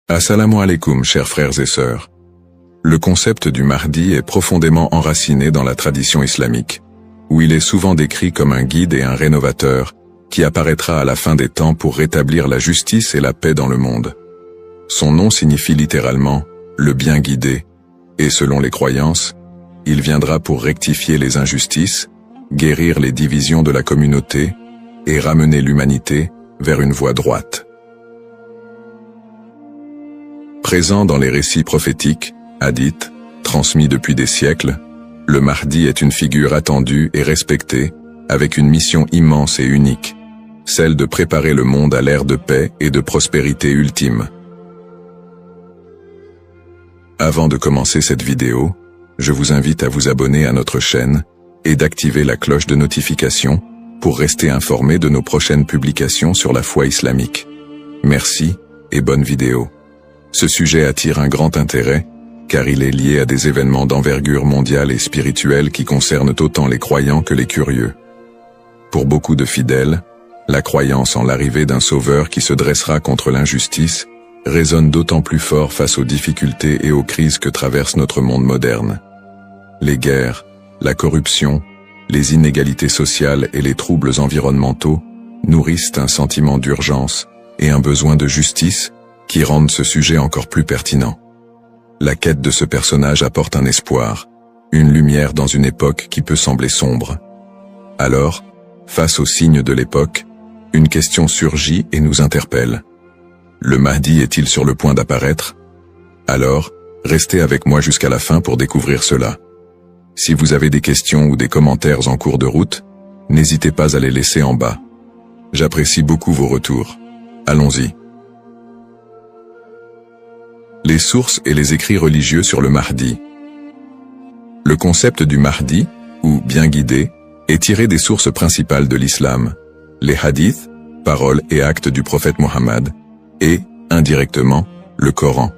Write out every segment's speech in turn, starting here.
Assalamu alaikum, chers frères et sœurs. Le concept du Mahdi est profondément enraciné dans la tradition islamique, où il est souvent décrit comme un guide et un rénovateur qui apparaîtra à la fin des temps pour rétablir la justice et la paix dans le monde. Son nom signifie littéralement « le bien guidé », et selon les croyances, il viendra pour rectifier les injustices, guérir les divisions de la communauté et ramener l'humanité vers une voie droite. Présent dans les récits prophétiques, hadiths, transmis depuis des siècles, le Mahdi est une figure attendue et respectée, avec une mission immense et unique, celle de préparer le monde à l'ère de paix et de prospérité ultime. Avant de commencer cette vidéo, je vous invite à vous abonner à notre chaîne et d'activer la cloche de notification pour rester informé de nos prochaines publications sur la foi islamique. Merci et bonne vidéo. Ce sujet attire un grand intérêt, car il est lié à des événements d'envergure mondiale et spirituelle qui concernent autant les croyants que les curieux. Pour beaucoup de fidèles, la croyance en l'arrivée d'un sauveur qui se dressera contre l'injustice résonne d'autant plus fort face aux difficultés et aux crises que traverse notre monde moderne. Les guerres, la corruption, les inégalités sociales et les troubles environnementaux nourrissent un sentiment d'urgence et un besoin de justice qui rendent ce sujet encore plus pertinent. La quête de ce personnage apporte un espoir, une lumière dans une époque qui peut sembler sombre. Alors, face aux signes de l'époque, une question surgit et nous interpelle. Le Mahdi est-il sur le point d'apparaître? Alors, restez avec moi jusqu'à la fin pour découvrir cela. Si vous avez des questions ou des commentaires en cours de route, n'hésitez pas à les laisser en bas. J'apprécie beaucoup vos retours. Allons-y. Les sources et les écrits religieux sur le Mahdi. Le concept du Mahdi, ou bien guidé, est tiré des sources principales de l'islam, les hadiths, paroles et actes du prophète Mohammed, et, indirectement, le Coran.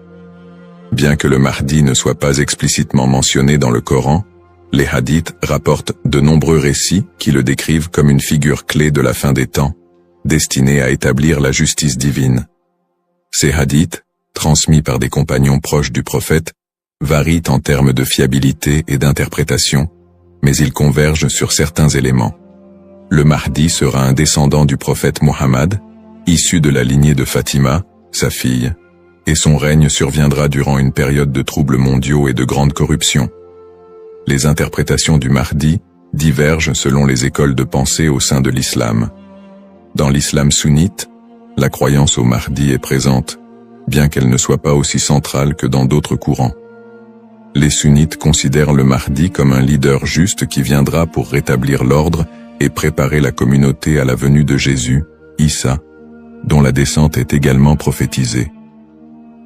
Bien que le Mahdi ne soit pas explicitement mentionné dans le Coran, les hadiths rapportent de nombreux récits qui le décrivent comme une figure clé de la fin des temps, destinée à établir la justice divine. Ces hadiths, transmis par des compagnons proches du prophète, varient en termes de fiabilité et d'interprétation, mais ils convergent sur certains éléments. Le Mahdi sera un descendant du prophète Mohammed, issu de la lignée de Fatima, sa fille, et son règne surviendra durant une période de troubles mondiaux et de grande corruption. Les interprétations du Mahdi divergent selon les écoles de pensée au sein de l'islam. Dans l'islam sunnite, la croyance au Mahdi est présente, bien qu'elle ne soit pas aussi centrale que dans d'autres courants. Les sunnites considèrent le Mahdi comme un leader juste qui viendra pour rétablir l'ordre et préparer la communauté à la venue de Jésus, Issa, dont la descente est également prophétisée.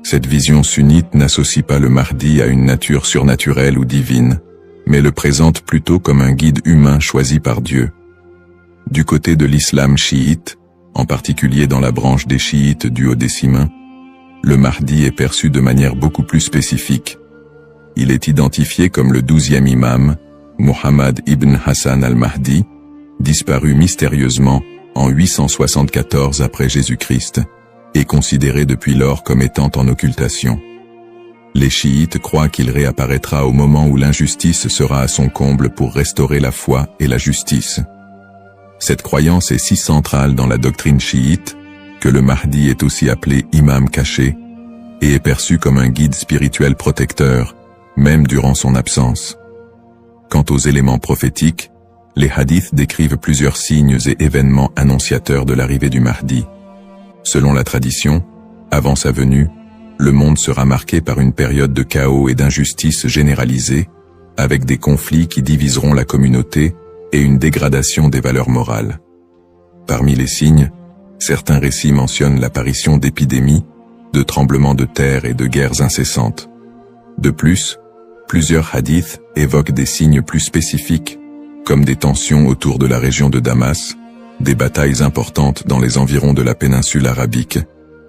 Cette vision sunnite n'associe pas le Mahdi à une nature surnaturelle ou divine, mais le présente plutôt comme un guide humain choisi par Dieu. Du côté de l'islam chiite, en particulier dans la branche des chiites duodécimains, le Mahdi est perçu de manière beaucoup plus spécifique. Il est identifié comme le 12e imam, Muhammad ibn Hassan al-Mahdi, disparu mystérieusement en 874 après Jésus-Christ, et considéré depuis lors comme étant en occultation. Les chiites croient qu'il réapparaîtra au moment où l'injustice sera à son comble pour restaurer la foi et la justice. Cette croyance est si centrale dans la doctrine chiite que le Mahdi est aussi appelé imam caché et est perçu comme un guide spirituel protecteur, même durant son absence. Quant aux éléments prophétiques, les hadiths décrivent plusieurs signes et événements annonciateurs de l'arrivée du Mahdi. Selon la tradition, avant sa venue, le monde sera marqué par une période de chaos et d'injustice généralisée, avec des conflits qui diviseront la communauté et une dégradation des valeurs morales. Parmi les signes, certains récits mentionnent l'apparition d'épidémies, de tremblements de terre et de guerres incessantes. De plus, plusieurs hadiths évoquent des signes plus spécifiques, comme des tensions autour de la région de Damas, des batailles importantes dans les environs de la péninsule arabique,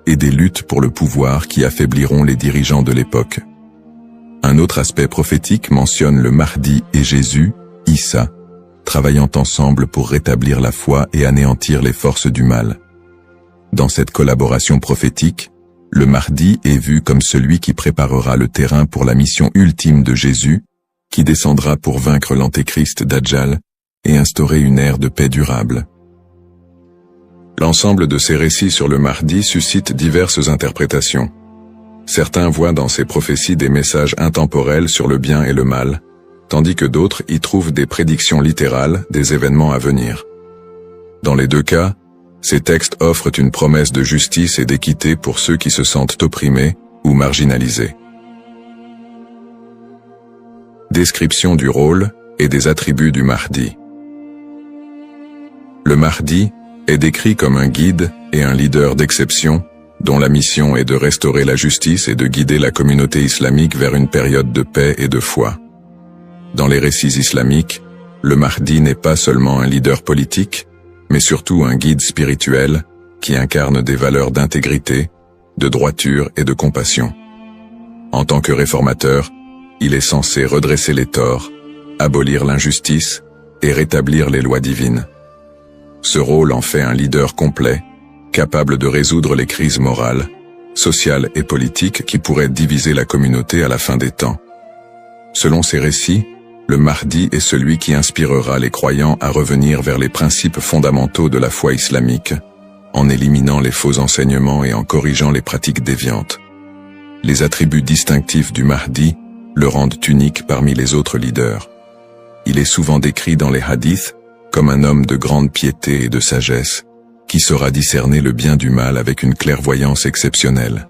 et des luttes pour le pouvoir qui affaibliront les dirigeants de l'époque. Un autre aspect prophétique mentionne le Mahdi et Jésus, Issa, travaillant ensemble pour rétablir la foi et anéantir les forces du mal. Dans cette collaboration prophétique, le Mahdi est vu comme celui qui préparera le terrain pour la mission ultime de Jésus, qui descendra pour vaincre l'antéchrist Dajjal et instaurer une ère de paix durable. L'ensemble de ces récits sur le Mahdi suscite diverses interprétations. Certains voient dans ces prophéties des messages intemporels sur le bien et le mal, tandis que d'autres y trouvent des prédictions littérales des événements à venir. Dans les deux cas, ces textes offrent une promesse de justice et d'équité pour ceux qui se sentent opprimés ou marginalisés. Description du rôle et des attributs du Mahdi. Le Mahdi est décrit comme un guide et un leader d'exception, dont la mission est de restaurer la justice et de guider la communauté islamique vers une période de paix et de foi. Dans les récits islamiques, le Mahdi n'est pas seulement un leader politique, mais surtout un guide spirituel qui incarne des valeurs d'intégrité, de droiture et de compassion. En tant que réformateur, il est censé redresser les torts, abolir l'injustice et rétablir les lois divines. Ce rôle en fait un leader complet, capable de résoudre les crises morales, sociales et politiques qui pourraient diviser la communauté à la fin des temps. Selon ces récits, le Mahdi est celui qui inspirera les croyants à revenir vers les principes fondamentaux de la foi islamique, en éliminant les faux enseignements et en corrigeant les pratiques déviantes. Les attributs distinctifs du Mahdi le rendent unique parmi les autres leaders. Il est souvent décrit dans les hadiths comme un homme de grande piété et de sagesse, qui saura discerner le bien du mal avec une clairvoyance exceptionnelle.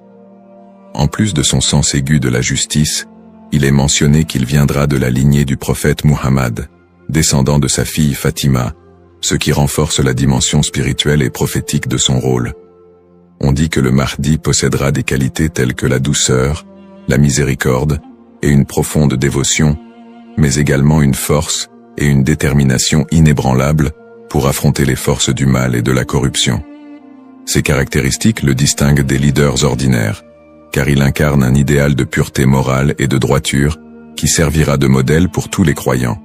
En plus de son sens aigu de la justice, il est mentionné qu'il viendra de la lignée du prophète Muhammad, descendant de sa fille Fatima, ce qui renforce la dimension spirituelle et prophétique de son rôle. On dit que le Mahdi possédera des qualités telles que la douceur, la miséricorde et une profonde dévotion, mais également une force et une détermination inébranlables pour affronter les forces du mal et de la corruption. Ces caractéristiques le distinguent des leaders ordinaires, car il incarne un idéal de pureté morale et de droiture qui servira de modèle pour tous les croyants.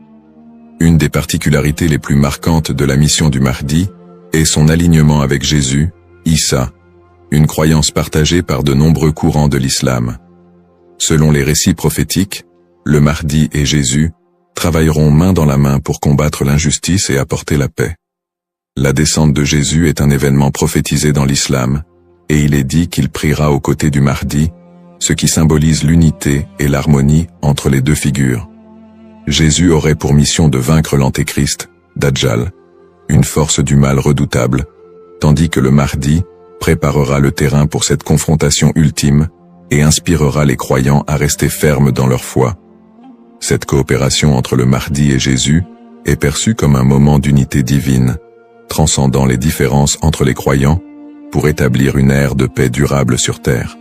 Une des particularités les plus marquantes de la mission du Mahdi est son alignement avec Jésus, Issa, une croyance partagée par de nombreux courants de l'islam. Selon les récits prophétiques, le Mahdi et Jésus travailleront main dans la main pour combattre l'injustice et apporter la paix. La descente de Jésus est un événement prophétisé dans l'islam, et il est dit qu'il priera aux côtés du Mahdi, ce qui symbolise l'unité et l'harmonie entre les deux figures. Jésus aurait pour mission de vaincre l'antéchrist, Dajjal, une force du mal redoutable, tandis que le Mahdi préparera le terrain pour cette confrontation ultime et inspirera les croyants à rester fermes dans leur foi. Cette coopération entre le Mahdi et Jésus est perçue comme un moment d'unité divine, transcendant les différences entre les croyants, pour établir une ère de paix durable sur terre.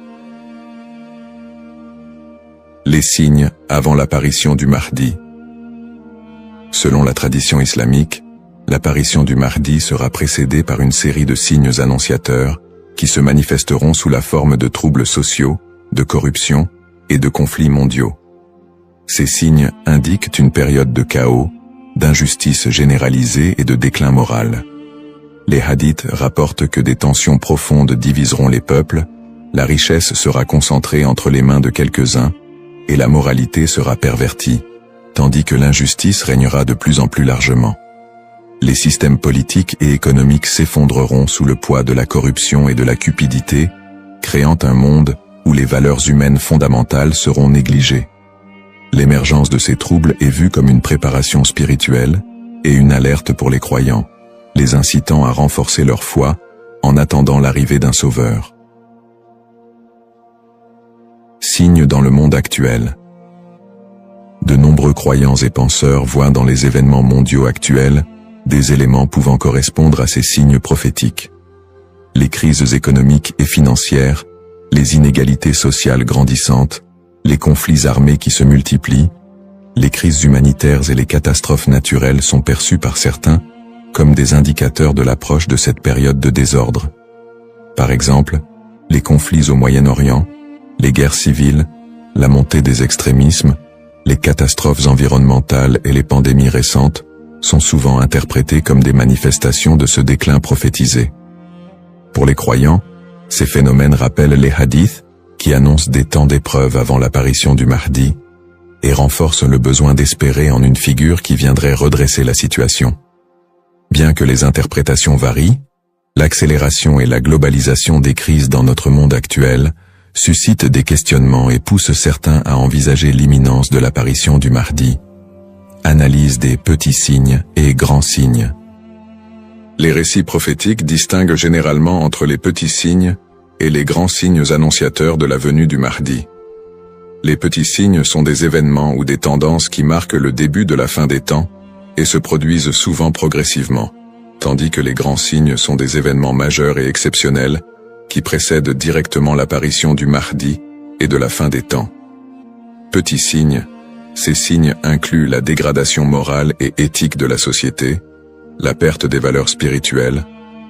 Les signes avant l'apparition du Mahdi. Selon la tradition islamique, l'apparition du Mahdi sera précédée par une série de signes annonciateurs qui se manifesteront sous la forme de troubles sociaux, de corruption et de conflits mondiaux. Ces signes indiquent une période de chaos, d'injustice généralisée et de déclin moral. Les hadiths rapportent que des tensions profondes diviseront les peuples, la richesse sera concentrée entre les mains de quelques-uns, et la moralité sera pervertie, tandis que l'injustice régnera de plus en plus largement. Les systèmes politiques et économiques s'effondreront sous le poids de la corruption et de la cupidité, créant un monde où les valeurs humaines fondamentales seront négligées. L'émergence de ces troubles est vue comme une préparation spirituelle et une alerte pour les croyants, les incitant à renforcer leur foi en attendant l'arrivée d'un sauveur. Signes dans le monde actuel. De nombreux croyants et penseurs voient dans les événements mondiaux actuels des éléments pouvant correspondre à ces signes prophétiques. Les crises économiques et financières, les inégalités sociales grandissantes, les conflits armés qui se multiplient, les crises humanitaires et les catastrophes naturelles sont perçues par certains comme des indicateurs de l'approche de cette période de désordre. Par exemple, les conflits au Moyen-Orient, les guerres civiles, la montée des extrémismes, les catastrophes environnementales et les pandémies récentes sont souvent interprétés comme des manifestations de ce déclin prophétisé. Pour les croyants, Ces phénomènes rappellent les hadiths, qui annoncent des temps d'épreuve avant l'apparition du Mahdi, et renforcent le besoin d'espérer en une figure qui viendrait redresser la situation. Bien que les interprétations varient, l'accélération et la globalisation des crises dans notre monde actuel suscitent des questionnements et poussent certains à envisager l'imminence de l'apparition du Mahdi. Analyse des petits signes et grands signes. Les récits prophétiques distinguent généralement entre les petits signes et les grands signes annonciateurs de la venue du Mahdi. Les petits signes sont des événements ou des tendances qui marquent le début de la fin des temps et se produisent souvent progressivement, tandis que les grands signes sont des événements majeurs et exceptionnels qui précèdent directement l'apparition du Mahdi et de la fin des temps. Petits signes, ces signes incluent la dégradation morale et éthique de la société, la perte des valeurs spirituelles,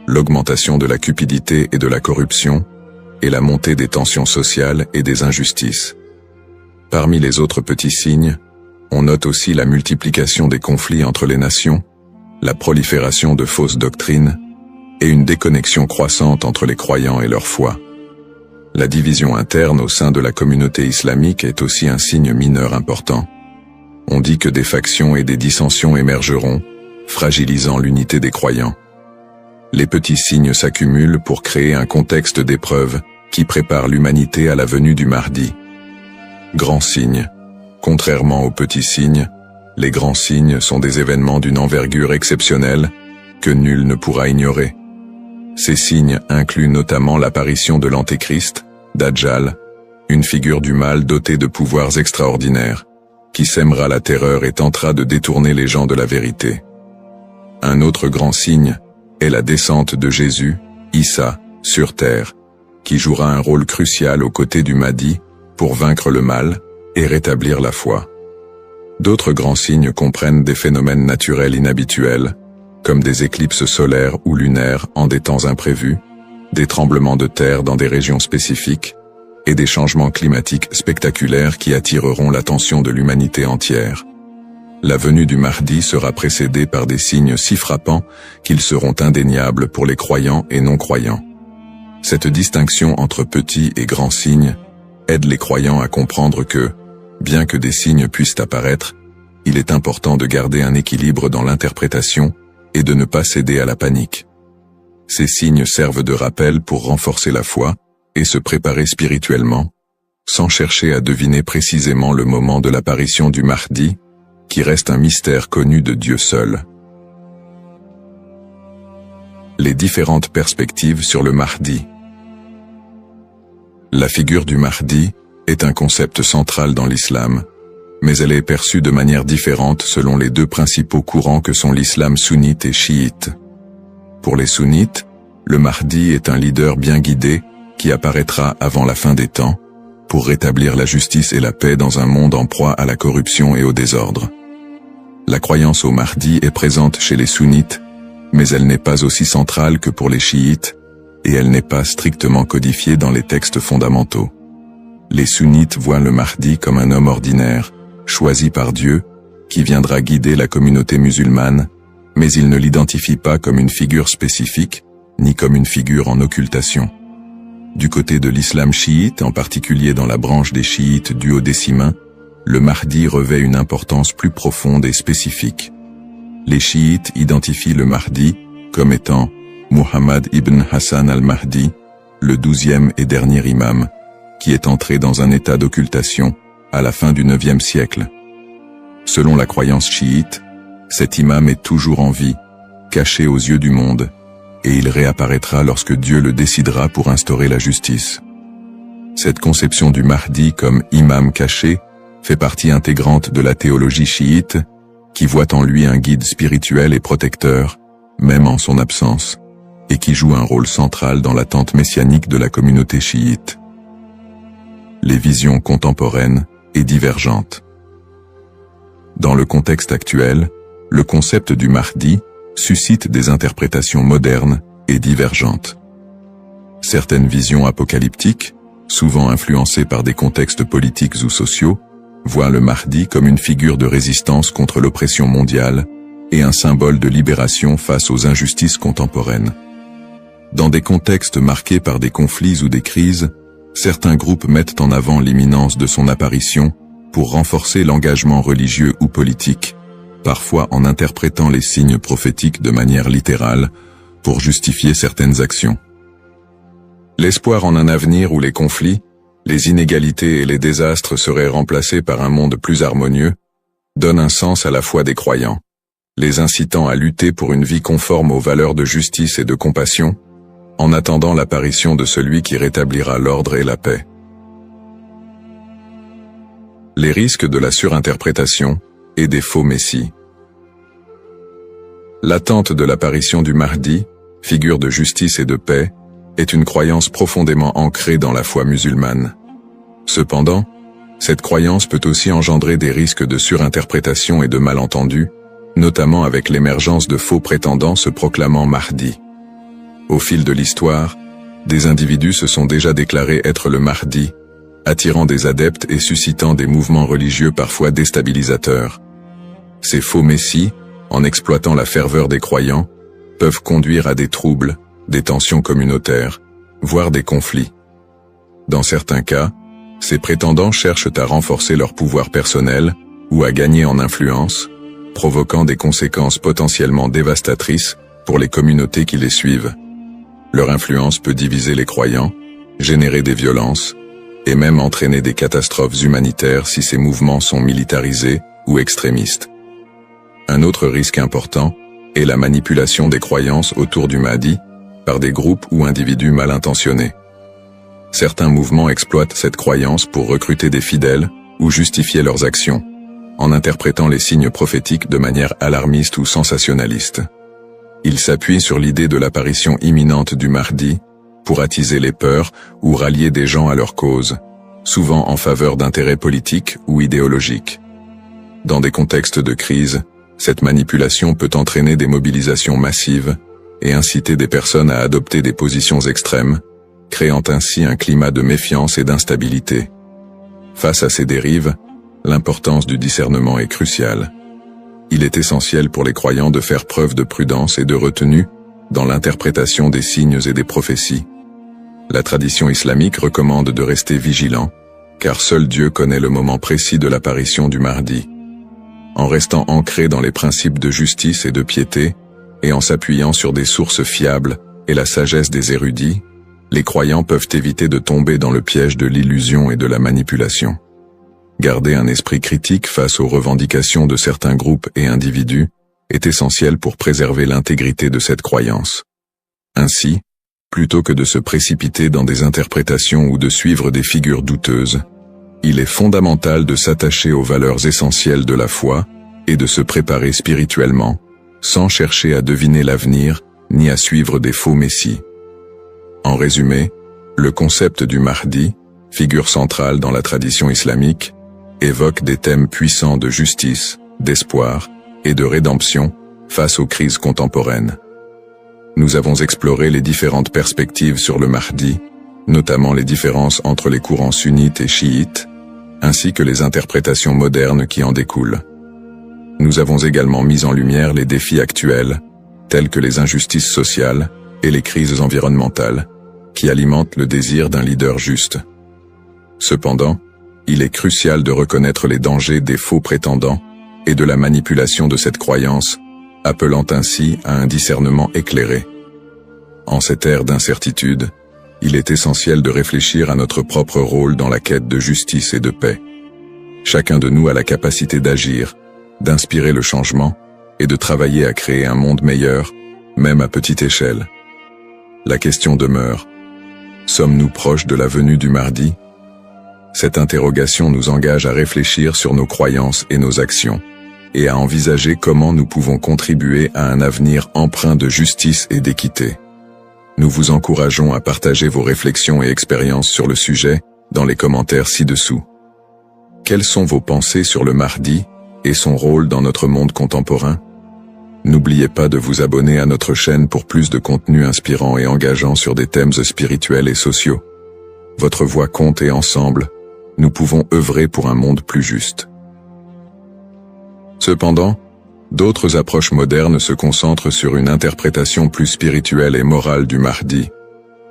l'augmentation de la cupidité et de la corruption, et la montée des tensions sociales et des injustices. Parmi les autres petits signes, on note aussi la multiplication des conflits entre les nations, la prolifération de fausses doctrines, et une déconnexion croissante entre les croyants et leur foi. La division interne au sein de la communauté islamique est aussi un signe mineur important. On dit que des factions et des dissensions émergeront, fragilisant l'unité des croyants. Les petits signes s'accumulent pour créer un contexte d'épreuve qui prépare l'humanité à la venue du Mahdi. Grands signes. Contrairement aux petits signes, les grands signes sont des événements d'une envergure exceptionnelle que nul ne pourra ignorer. Ces signes incluent notamment l'apparition de l'Antéchrist, Dajjal, une figure du mal dotée de pouvoirs extraordinaires, qui sèmera la terreur et tentera de détourner les gens de la vérité. Un autre grand signe est la descente de Jésus, Issa, sur terre, qui jouera un rôle crucial aux côtés du Mahdi pour vaincre le mal et rétablir la foi. D'autres grands signes comprennent des phénomènes naturels inhabituels, comme des éclipses solaires ou lunaires en des temps imprévus, des tremblements de terre dans des régions spécifiques, et des changements climatiques spectaculaires qui attireront l'attention de l'humanité entière. La venue du Mahdi sera précédée par des signes si frappants qu'ils seront indéniables pour les croyants et non-croyants. Cette distinction entre petits et grands signes aide les croyants à comprendre que, bien que des signes puissent apparaître, il est important de garder un équilibre dans l'interprétation et de ne pas céder à la panique. Ces signes servent de rappel pour renforcer la foi et se préparer spirituellement, sans chercher à deviner précisément le moment de l'apparition du Mahdi, qui reste un mystère connu de Dieu seul. Les différentes perspectives sur le Mahdi. La figure du Mahdi est un concept central dans l'islam, mais elle est perçue de manière différente selon les deux principaux courants que sont l'islam sunnite et chiite. Pour les sunnites, le Mahdi est un leader bien guidé qui apparaîtra avant la fin des temps, pour rétablir la justice et la paix dans un monde en proie à la corruption et au désordre. La croyance au Mahdi est présente chez les sunnites, mais elle n'est pas aussi centrale que pour les chiites, et elle n'est pas strictement codifiée dans les textes fondamentaux. Les sunnites voient le Mahdi comme un homme ordinaire, choisi par Dieu, qui viendra guider la communauté musulmane, mais ils ne l'identifient pas comme une figure spécifique, ni comme une figure en occultation. Du côté de l'islam chiite, en particulier dans la branche des chiites duodécimains, le Mahdi revêt une importance plus profonde et spécifique. Les chiites identifient le Mahdi comme étant Muhammad ibn Hassan al-Mahdi, le 12e et dernier imam, qui est entré dans un état d'occultation à la fin du 9e siècle. Selon la croyance chiite, cet imam est toujours en vie, caché aux yeux du monde, et il réapparaîtra lorsque Dieu le décidera pour instaurer la justice. Cette conception du Mahdi comme imam caché fait partie intégrante de la théologie chiite, qui voit en lui un guide spirituel et protecteur, même en son absence, et qui joue un rôle central dans l'attente messianique de la communauté chiite. Les visions contemporaines et divergentes. Dans le contexte actuel, le concept du Mahdi suscite des interprétations modernes et divergentes. Certaines visions apocalyptiques, souvent influencées par des contextes politiques ou sociaux, voient le Mahdi comme une figure de résistance contre l'oppression mondiale et un symbole de libération face aux injustices contemporaines. Dans des contextes marqués par des conflits ou des crises, certains groupes mettent en avant l'imminence de son apparition pour renforcer l'engagement religieux ou politique, parfois en interprétant les signes prophétiques de manière littérale pour justifier certaines actions. L'espoir en un avenir où les conflits, les inégalités et les désastres seraient remplacés par un monde plus harmonieux, donne un sens à la foi des croyants, les incitant à lutter pour une vie conforme aux valeurs de justice et de compassion, en attendant l'apparition de celui qui rétablira l'ordre et la paix. Les risques de la surinterprétation et des faux messies. L'attente de l'apparition du Mahdi, figure de justice et de paix, est une croyance profondément ancrée dans la foi musulmane. Cependant, cette croyance peut aussi engendrer des risques de surinterprétation et de malentendus, notamment avec l'émergence de faux prétendants se proclamant Mahdi. Au fil de l'histoire, des individus se sont déjà déclarés être le Mahdi, attirant des adeptes et suscitant des mouvements religieux parfois déstabilisateurs. Ces faux messies, en exploitant la ferveur des croyants, peuvent conduire à des troubles, des tensions communautaires, voire des conflits. Dans certains cas, ces prétendants cherchent à renforcer leur pouvoir personnel ou à gagner en influence, provoquant des conséquences potentiellement dévastatrices pour les communautés qui les suivent. Leur influence peut diviser les croyants, générer des violences, et même entraîner des catastrophes humanitaires si ces mouvements sont militarisés ou extrémistes. Un autre risque important est la manipulation des croyances autour du Mahdi par des groupes ou individus mal intentionnés. Certains mouvements exploitent cette croyance pour recruter des fidèles ou justifier leurs actions, en interprétant les signes prophétiques de manière alarmiste ou sensationnaliste. Ils s'appuient sur l'idée de l'apparition imminente du Mahdi pour attiser les peurs ou rallier des gens à leur cause, souvent en faveur d'intérêts politiques ou idéologiques. Dans des contextes de crise, cette manipulation peut entraîner des mobilisations massives et inciter des personnes à adopter des positions extrêmes, créant ainsi un climat de méfiance et d'instabilité. Face à ces dérives, l'importance du discernement est cruciale. Il est essentiel pour les croyants de faire preuve de prudence et de retenue dans l'interprétation des signes et des prophéties. La tradition islamique recommande de rester vigilant, car seul Dieu connaît le moment précis de l'apparition du Mahdi. En restant ancré dans les principes de justice et de piété, et en s'appuyant sur des sources fiables et la sagesse des érudits, les croyants peuvent éviter de tomber dans le piège de l'illusion et de la manipulation. Garder un esprit critique face aux revendications de certains groupes et individus est essentiel pour préserver l'intégrité de cette croyance. Ainsi, plutôt que de se précipiter dans des interprétations ou de suivre des figures douteuses, il est fondamental de s'attacher aux valeurs essentielles de la foi et de se préparer spirituellement, sans chercher à deviner l'avenir ni à suivre des faux messies. En résumé, le concept du Mahdi, figure centrale dans la tradition islamique, évoque des thèmes puissants de justice, d'espoir et de rédemption face aux crises contemporaines. Nous avons exploré les différentes perspectives sur le Mahdi, notamment les différences entre les courants sunnites et chiites, ainsi que les interprétations modernes qui en découlent. Nous avons également mis en lumière les défis actuels, tels que les injustices sociales et les crises environnementales, qui alimentent le désir d'un leader juste. Cependant, il est crucial de reconnaître les dangers des faux prétendants et de la manipulation de cette croyance, appelant ainsi à un discernement éclairé. En cette ère d'incertitude, il est essentiel de réfléchir à notre propre rôle dans la quête de justice et de paix. Chacun de nous a la capacité d'agir, d'inspirer le changement et de travailler à créer un monde meilleur, même à petite échelle. La question demeure: sommes-nous proches de la venue du Mahdi? Cette interrogation nous engage à réfléchir sur nos croyances et nos actions, et à envisager comment nous pouvons contribuer à un avenir empreint de justice et d'équité. Nous vous encourageons à partager vos réflexions et expériences sur le sujet dans les commentaires ci-dessous. Quelles sont vos pensées sur le Mahdi et son rôle dans notre monde contemporain? N'oubliez pas de vous abonner à notre chaîne pour plus de contenu inspirant et engageant sur des thèmes spirituels et sociaux. Votre voix compte et ensemble, nous pouvons œuvrer pour un monde plus juste. Cependant, D'autres approches modernes se concentrent sur une interprétation plus spirituelle et morale du Mahdi,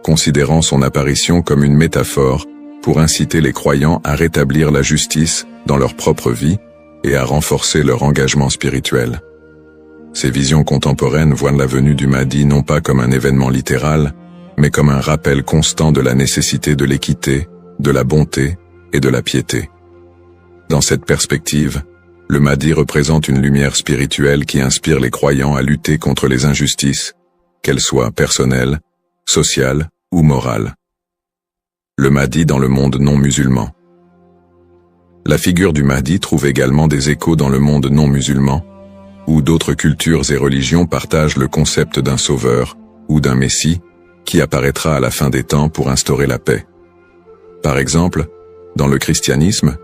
considérant son apparition comme une métaphore pour inciter les croyants à rétablir la justice dans leur propre vie et à renforcer leur engagement spirituel. Ces visions contemporaines voient la venue du Mahdi non pas comme un événement littéral, mais comme un rappel constant de la nécessité de l'équité, de la bonté et de la piété. Dans cette perspective, le Mahdi représente une lumière spirituelle qui inspire les croyants à lutter contre les injustices, qu'elles soient personnelles, sociales ou morales. Le Mahdi dans le monde non musulman. La figure du Mahdi trouve également des échos dans le monde non musulman, où d'autres cultures et religions partagent le concept d'un sauveur ou d'un messie qui apparaîtra à la fin des temps pour instaurer la paix. Par exemple, dans le christianisme,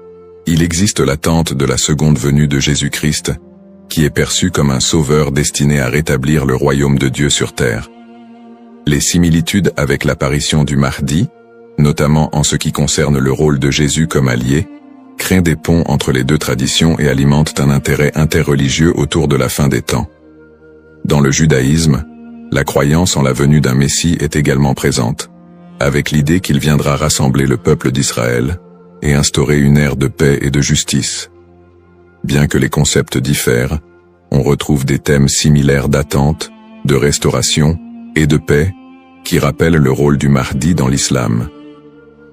il existe l'attente de la seconde venue de Jésus-Christ, qui est perçu comme un sauveur destiné à rétablir le royaume de Dieu sur terre. Les similitudes avec l'apparition du Mahdi, notamment en ce qui concerne le rôle de Jésus comme allié, créent des ponts entre les deux traditions et alimentent un intérêt interreligieux autour de la fin des temps. Dans le judaïsme, la croyance en la venue d'un Messie est également présente, avec l'idée qu'il viendra rassembler le peuple d'Israël et instaurer une ère de paix et de justice. Bien que les concepts diffèrent, on retrouve des thèmes similaires d'attente, de restauration et de paix qui rappellent le rôle du Mahdi dans l'islam.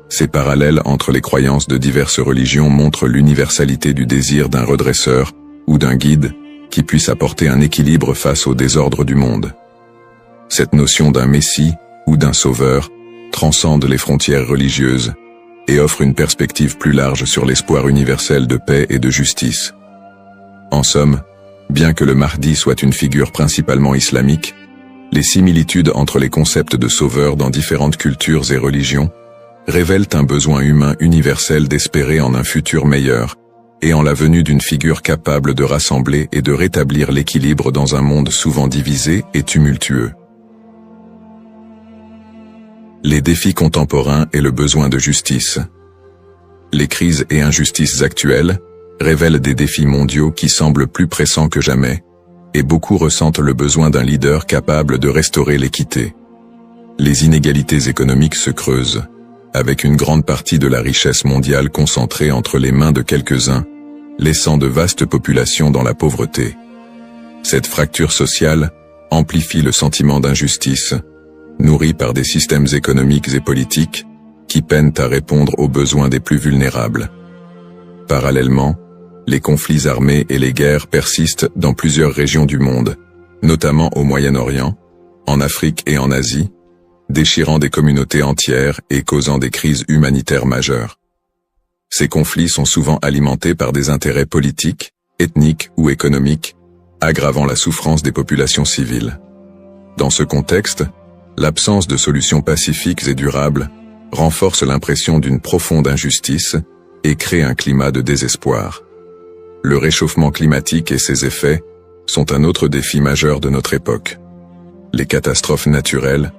Ces parallèles entre les croyances de diverses religions montrent l'universalité du désir d'un redresseur ou d'un guide qui puisse apporter un équilibre face au désordre du monde. Cette notion d'un messie ou d'un sauveur transcende les frontières religieuses et offre une perspective plus large sur l'espoir universel de paix et de justice. En somme, bien que le Mahdi soit une figure principalement islamique, les similitudes entre les concepts de sauveur dans différentes cultures et religions révèlent un besoin humain universel d'espérer en un futur meilleur et en la venue d'une figure capable de rassembler et de rétablir l'équilibre dans un monde souvent divisé et tumultueux. Les défis contemporains et le besoin de justice. Les crises et injustices actuelles révèlent des défis mondiaux qui semblent plus pressants que jamais, et beaucoup ressentent le besoin d'un leader capable de restaurer l'équité. Les inégalités économiques se creusent, avec une grande partie de la richesse mondiale concentrée entre les mains de quelques-uns, laissant de vastes populations dans la pauvreté. Cette fracture sociale amplifie le sentiment d'injustice, nourri par des systèmes économiques et politiques qui peinent à répondre aux besoins des plus vulnérables. Parallèlement, les conflits armés et les guerres persistent dans plusieurs régions du monde, notamment au Moyen-Orient, en Afrique et en Asie, déchirant des communautés entières et causant des crises humanitaires majeures. Ces conflits sont souvent alimentés par des intérêts politiques, ethniques ou économiques, aggravant la souffrance des populations civiles. Dans ce contexte, l'absence de solutions pacifiques et durables renforce l'impression d'une profonde injustice et crée un climat de désespoir. Le réchauffement climatique et ses effets sont un autre défi majeur de notre époque. Les catastrophes naturelles,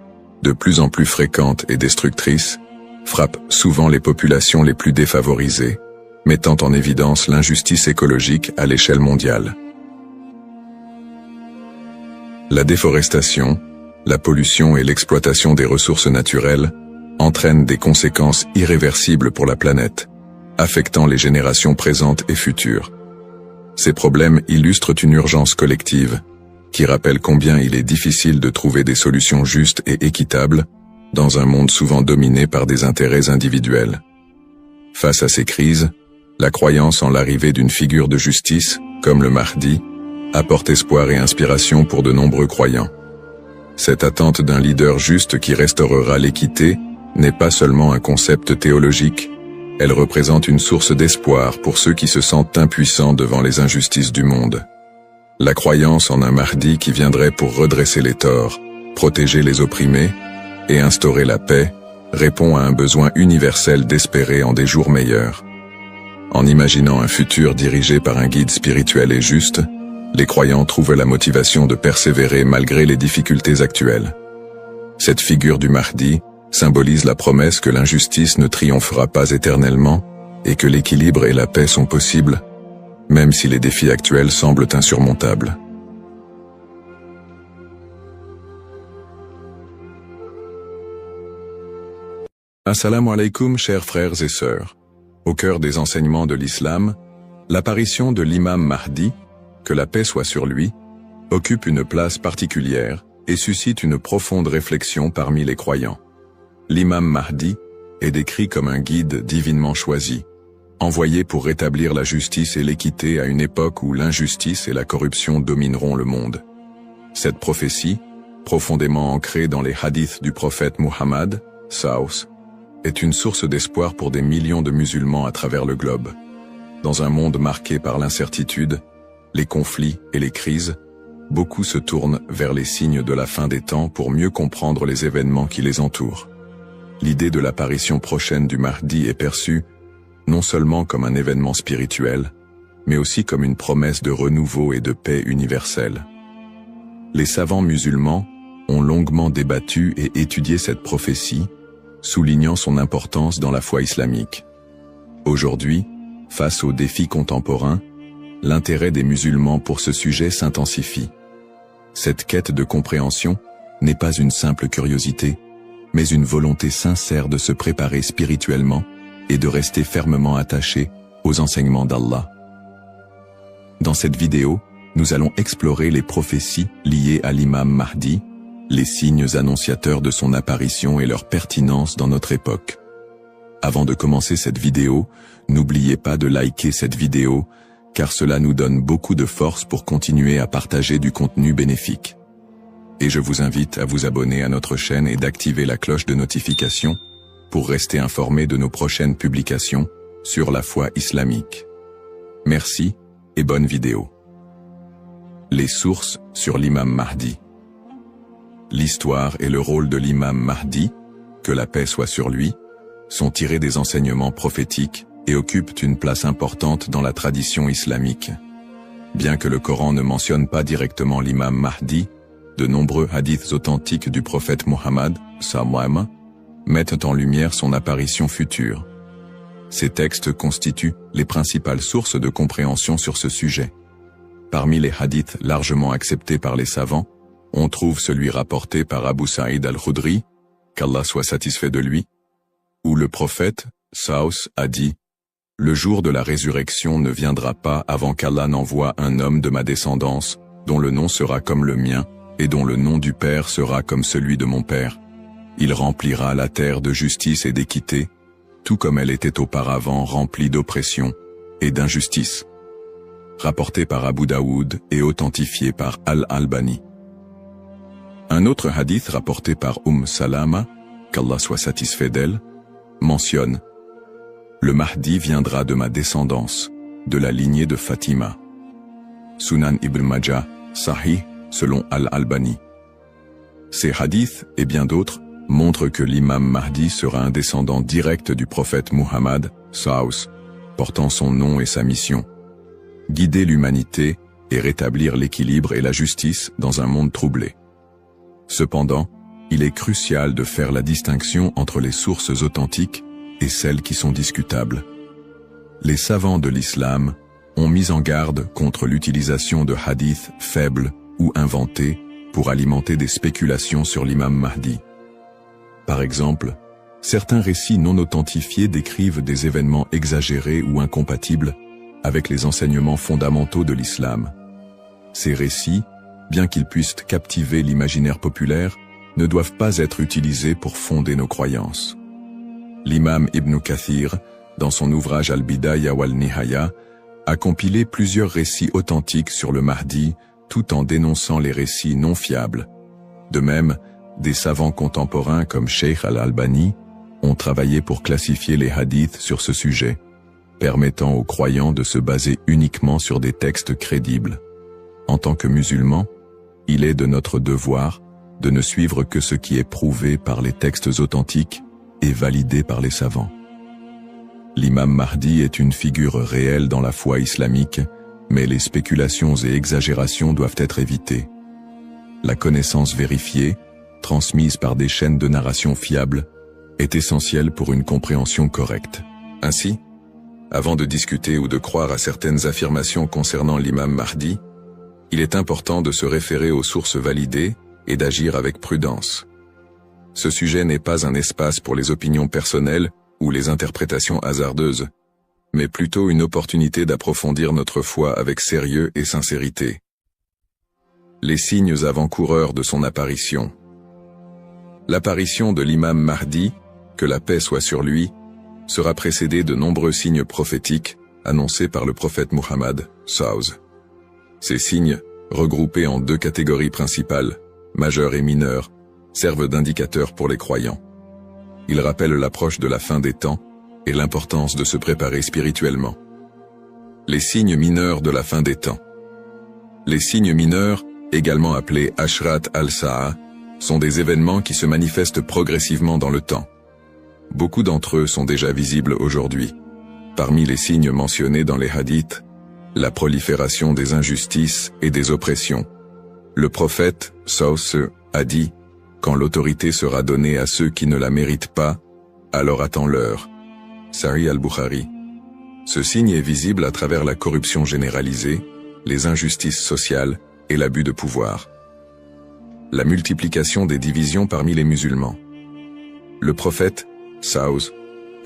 de plus en plus fréquentes et destructrices, frappent souvent les populations les plus défavorisées, mettant en évidence l'injustice écologique à l'échelle mondiale. La déforestation, la pollution et l'exploitation des ressources naturelles entraînent des conséquences irréversibles pour la planète, affectant les générations présentes et futures. Ces problèmes illustrent une urgence collective, qui rappelle combien il est difficile de trouver des solutions justes et équitables dans un monde souvent dominé par des intérêts individuels. Face à ces crises, la croyance en l'arrivée d'une figure de justice, comme le Mahdi, apporte espoir et inspiration pour de nombreux croyants. Cette attente d'un leader juste qui restaurera l'équité n'est pas seulement un concept théologique, elle représente une source d'espoir pour ceux qui se sentent impuissants devant les injustices du monde. La croyance en un Mahdi qui viendrait pour redresser les torts, protéger les opprimés et instaurer la paix répond à un besoin universel d'espérer en des jours meilleurs. En imaginant un futur dirigé par un guide spirituel et juste, les croyants trouvent la motivation de persévérer malgré les difficultés actuelles. Cette figure du Mahdi symbolise la promesse que l'injustice ne triomphera pas éternellement et que l'équilibre et la paix sont possibles, même si les défis actuels semblent insurmontables. Assalamu alaikum, chers frères et sœurs. Au cœur des enseignements de l'islam, l'apparition de l'imam Mahdi, que la paix soit sur lui, occupe une place particulière et suscite une profonde réflexion parmi les croyants. L'imam Mahdi est décrit comme un guide divinement choisi, envoyé pour rétablir la justice et l'équité à une époque où l'injustice et la corruption domineront le monde. Cette prophétie, profondément ancrée dans les hadiths du prophète Muhammad, Saous, est une source d'espoir pour des millions de musulmans à travers le globe. Dans un monde marqué par l'incertitude, les conflits et les crises, beaucoup se tournent vers les signes de la fin des temps pour mieux comprendre les événements qui les entourent. L'idée de l'apparition prochaine du Mahdi est perçue non seulement comme un événement spirituel, mais aussi comme une promesse de renouveau et de paix universelle. Les savants musulmans ont longuement débattu et étudié cette prophétie, soulignant son importance dans la foi islamique. Aujourd'hui, face aux défis contemporains, l'intérêt des musulmans pour ce sujet s'intensifie. Cette quête de compréhension n'est pas une simple curiosité, mais une volonté sincère de se préparer spirituellement et de rester fermement attaché aux enseignements d'Allah. Dans cette vidéo, nous allons explorer les prophéties liées à l'imam Mahdi, les signes annonciateurs de son apparition et leur pertinence dans notre époque. Avant de commencer cette vidéo, n'oubliez pas de liker cette vidéo, car cela nous donne beaucoup de force pour continuer à partager du contenu bénéfique. Et je vous invite à vous abonner à notre chaîne et d'activer la cloche de notification pour rester informé de nos prochaines publications sur la foi islamique. Merci et bonne vidéo. Les sources sur l'imam Mahdi. L'histoire et le rôle de l'imam Mahdi, que la paix soit sur lui, sont tirés des enseignements prophétiques et occupent une place importante dans la tradition islamique. Bien que le Coran ne mentionne pas directement l'imam Mahdi, de nombreux hadiths authentiques du prophète Muhammad, sallam, mettent en lumière son apparition future. Ces textes constituent les principales sources de compréhension sur ce sujet. Parmi les hadiths largement acceptés par les savants, on trouve celui rapporté par Abu Saïd al-Khudri, qu'Allah soit satisfait de lui, où le prophète, Saous, a dit « Le jour de la résurrection ne viendra pas avant qu'Allah n'envoie un homme de ma descendance, dont le nom sera comme le mien, et dont le nom du Père sera comme celui de mon Père. Il remplira la terre de justice et d'équité, tout comme elle était auparavant remplie d'oppression et d'injustice. » Rapporté par Abu Daoud et authentifié par Al-Albani. Un autre hadith rapporté par Salama, qu'Allah soit satisfait d'elle, mentionne « Le Mahdi viendra de ma descendance, de la lignée de Fatima. » Sunan Ibn Majah, Sahih, selon Al-Albani. Ces hadiths, et bien d'autres, montrent que l'imam Mahdi sera un descendant direct du prophète Muhammad, Saous, portant son nom et sa mission. Guider l'humanité et rétablir l'équilibre et la justice dans un monde troublé. Cependant, il est crucial de faire la distinction entre les sources authentiques et celles qui sont discutables. Les savants de l'islam ont mis en garde contre l'utilisation de hadiths faibles ou inventés pour alimenter des spéculations sur l'imam Mahdi. Par exemple, certains récits non authentifiés décrivent des événements exagérés ou incompatibles avec les enseignements fondamentaux de l'islam. Ces récits, bien qu'ils puissent captiver l'imaginaire populaire, ne doivent pas être utilisés pour fonder nos croyances. L'imam Ibn Kathir, dans son ouvrage Al-Bidaya wal-Nihaya, a compilé plusieurs récits authentiques sur le Mahdi, tout en dénonçant les récits non fiables. De même, des savants contemporains comme Sheikh Al-Albani ont travaillé pour classifier les hadiths sur ce sujet, permettant aux croyants de se baser uniquement sur des textes crédibles. En tant que musulmans, il est de notre devoir de ne suivre que ce qui est prouvé par les textes authentiques et validé par les savants. L'imam Mahdi est une figure réelle dans la foi islamique, mais les spéculations et exagérations doivent être évitées. La connaissance vérifiée, transmise par des chaînes de narration fiables, est essentielle pour une compréhension correcte. Ainsi, Avant de discuter ou de croire à certaines affirmations concernant l'imam Mahdi, il est important de se référer aux sources validées et d'agir avec prudence. Ce sujet n'est pas un espace pour les opinions personnelles ou les interprétations hasardeuses, mais plutôt une opportunité d'approfondir notre foi avec sérieux et sincérité. Les signes avant-coureurs de son apparition. L'apparition de l'imam Mahdi, que la paix soit sur lui, sera précédée de nombreux signes prophétiques annoncés par le prophète Muhammad, SAW. Ces signes, regroupés en deux catégories principales, majeurs et mineurs, servent d'indicateurs pour les croyants. Ils rappellent l'approche de la fin des temps et l'importance de se préparer spirituellement. Les signes mineurs de la fin des temps. Les signes mineurs, également appelés Ashrat al-Sa'a, sont des événements qui se manifestent progressivement dans le temps. Beaucoup d'entre eux sont déjà visibles aujourd'hui. Parmi les signes mentionnés dans les hadiths, la prolifération des injustices et des oppressions. Le prophète, SAW, a dit « Quand l'autorité sera donnée à ceux qui ne la méritent pas, alors attends-leur » Sahih al-Bukhari. Ce signe est visible à travers la corruption généralisée, les injustices sociales et l'abus de pouvoir. La multiplication des divisions parmi les musulmans. Le prophète, SAW,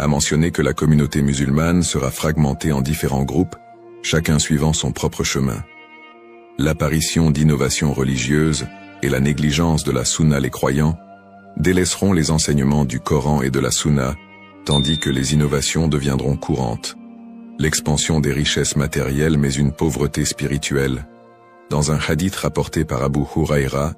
a mentionné que la communauté musulmane sera fragmentée en différents groupes, chacun suivant son propre chemin. L'apparition d'innovations religieuses et la négligence de la sunna les croyants délaisseront les enseignements du Coran et de la sunna, tandis que les innovations deviendront courantes. L'expansion des richesses matérielles mais une pauvreté spirituelle. Dans un hadith rapporté par Abu Huraira,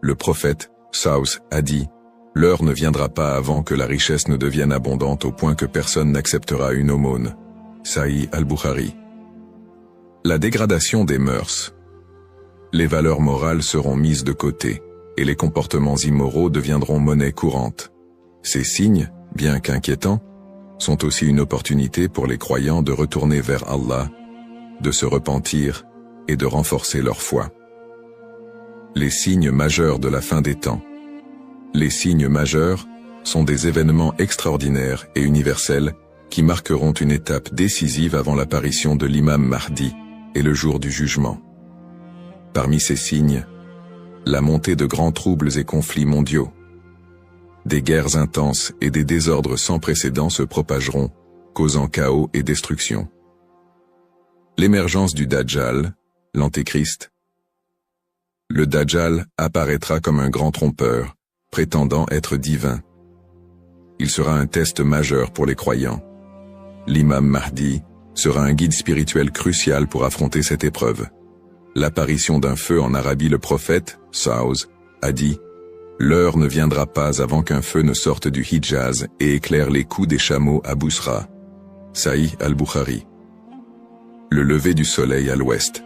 le prophète, SAW, a dit « L'heure ne viendra pas avant que la richesse ne devienne abondante au point que personne n'acceptera une aumône. » Sahih al-Bukhari. La dégradation des mœurs. Les valeurs morales seront mises de côté, et les comportements immoraux deviendront monnaie courante. Ces signes, bien qu'inquiétants, sont aussi une opportunité pour les croyants de retourner vers Allah, de se repentir et de renforcer leur foi. Les signes majeurs de la fin des temps. Les signes majeurs sont des événements extraordinaires et universels qui marqueront une étape décisive avant l'apparition de l'imam Mahdi et le jour du jugement. Parmi ces signes, la montée de grands troubles et conflits mondiaux. Des guerres intenses et des désordres sans précédent se propageront, causant chaos et destruction. L'émergence du Dajjal, l'Antéchrist. Le Dajjal apparaîtra comme un grand trompeur, prétendant être divin. Il sera un test majeur pour les croyants. L'imam Mahdi sera un guide spirituel crucial pour affronter cette épreuve. L'apparition d'un feu en Arabie. Le prophète, SAW, a dit « L'heure ne viendra pas avant qu'un feu ne sorte du Hijaz et éclaire les coups des chameaux à Bousra. » Sahih al-Bukhari. Le lever du soleil à l'ouest.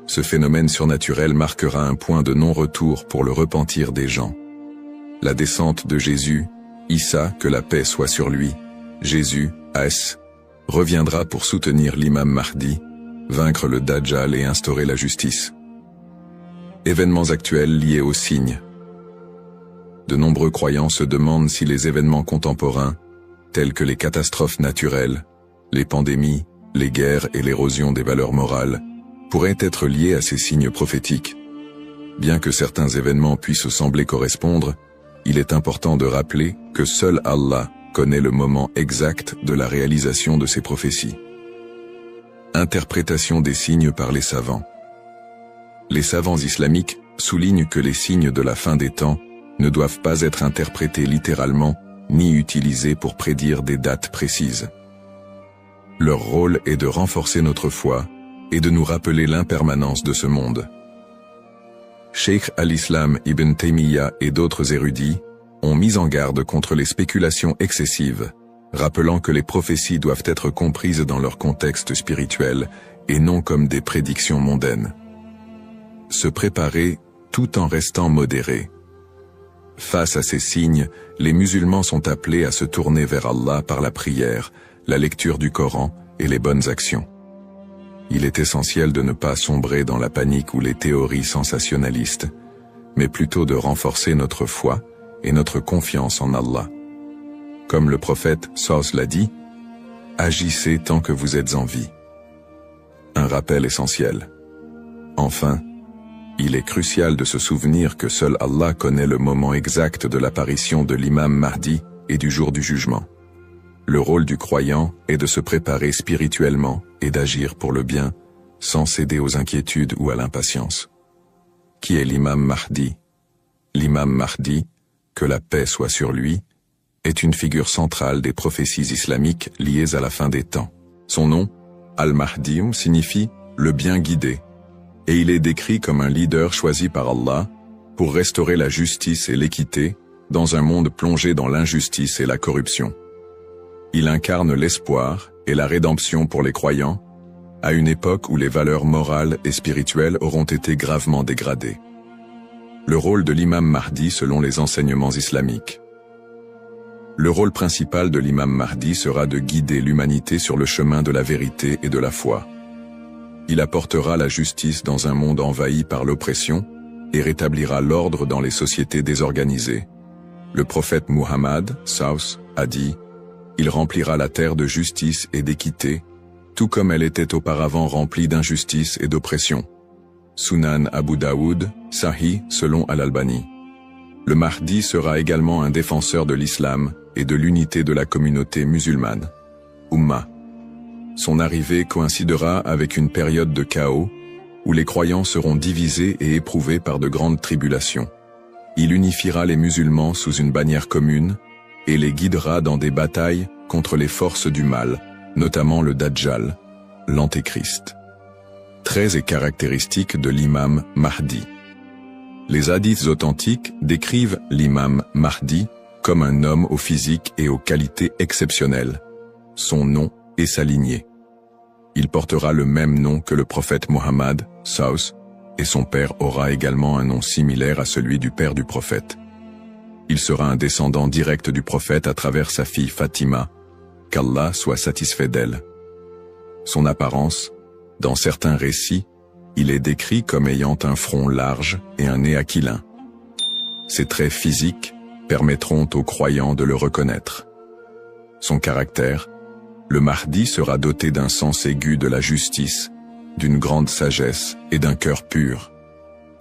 Ce phénomène surnaturel marquera un point de non-retour pour le repentir des gens. La descente de Jésus, Issa, que la paix soit sur lui, Jésus, As, reviendra pour soutenir l'imam Mahdi, vaincre le Dajjal et instaurer la justice. Événements actuels liés aux signes. De nombreux croyants se demandent si les événements contemporains, tels que les catastrophes naturelles, les pandémies, les guerres et l'érosion des valeurs morales, pourraient être liés à ces signes prophétiques. Bien que certains événements puissent sembler correspondre, il est important de rappeler que seul Allah connaît le moment exact de la réalisation de ces prophéties. Interprétation des signes par les savants. Les savants islamiques soulignent que les signes de la fin des temps ne doivent pas être interprétés littéralement ni utilisés pour prédire des dates précises. Leur rôle est de renforcer notre foi et de nous rappeler l'impermanence de ce monde. Cheikh al-Islam ibn Taymiyyah et d'autres érudits ont mis en garde contre les spéculations excessives, rappelant que les prophéties doivent être comprises dans leur contexte spirituel et non comme des prédictions mondaines. Se préparer tout en restant modéré. Face à ces signes, les musulmans sont appelés à se tourner vers Allah par la prière, la lecture du Coran et les bonnes actions. Il est essentiel de ne pas sombrer dans la panique ou les théories sensationnalistes, mais plutôt de renforcer notre foi et notre confiance en Allah. Comme le prophète SAW l'a dit, « Agissez tant que vous êtes en vie. Un rappel essentiel. Enfin, il est crucial de se souvenir que seul Allah connaît le moment exact de l'apparition de l'imam Mahdi et du jour du jugement. Le rôle du croyant est de se préparer spirituellement et d'agir pour le bien, sans céder aux inquiétudes ou à l'impatience. Qui est l'imam Mahdi? L'imam Mahdi, que la paix soit sur lui, est une figure centrale des prophéties islamiques liées à la fin des temps. Son nom, Al-Mahdi, signifie « le bien guidé », et il est décrit comme un leader choisi par Allah pour restaurer la justice et l'équité dans un monde plongé dans l'injustice et la corruption. Il incarne l'espoir et la rédemption pour les croyants, à une époque où les valeurs morales et spirituelles auront été gravement dégradées. Le rôle de l'imam Mahdi selon les enseignements islamiques. Le rôle principal de l'imam Mahdi sera de guider l'humanité sur le chemin de la vérité et de la foi. Il apportera la justice dans un monde envahi par l'oppression et rétablira l'ordre dans les sociétés désorganisées. Le prophète Muhammad, a dit « Il remplira la terre de justice et d'équité, tout comme elle était auparavant remplie d'injustice et d'oppression. » Sunan Abu Daoud, Sahih selon Al-Albani. Le Mahdi sera également un défenseur de l'islam et de l'unité de la communauté musulmane. Ummah. Son arrivée coïncidera avec une période de chaos, où les croyants seront divisés et éprouvés par de grandes tribulations. Il unifiera les musulmans sous une bannière commune, et les guidera dans des batailles contre les forces du mal, notamment le Dajjal, l'Antéchrist. Traits et caractéristiques de l'imam Mahdi. Les hadiths authentiques décrivent l'imam Mahdi comme un homme au physique et aux qualités exceptionnelles. Son nom et sa lignée. Il portera le même nom que le prophète Mohammed, et son père aura également un nom similaire à celui du père du prophète. Il sera un descendant direct du prophète à travers sa fille Fatima, qu'Allah soit satisfait d'elle. Son apparence, dans certains récits, il est décrit comme ayant un front large et un nez aquilin. Ses traits physiques permettront aux croyants de le reconnaître. Son caractère, le Mahdi sera doté d'un sens aigu de la justice, d'une grande sagesse et d'un cœur pur.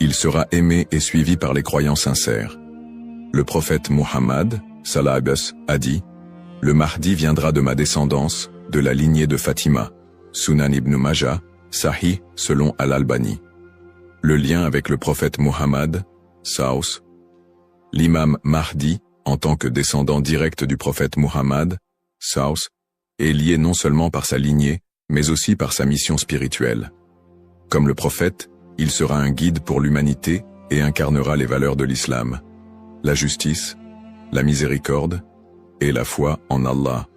Il sera aimé et suivi par les croyants sincères. Le prophète Muhammad, a dit « Le Mahdi viendra de ma descendance, de la lignée de Fatima. » Sunan ibn Majah, Sahih selon Al-Albani. Le lien avec le prophète Muhammad, l'imam Mahdi, en tant que descendant direct du prophète Muhammad, est lié non seulement par sa lignée, mais aussi par sa mission spirituelle. Comme le prophète, il sera un guide pour l'humanité et incarnera les valeurs de l'islam, la justice, la miséricorde et la foi en Allah.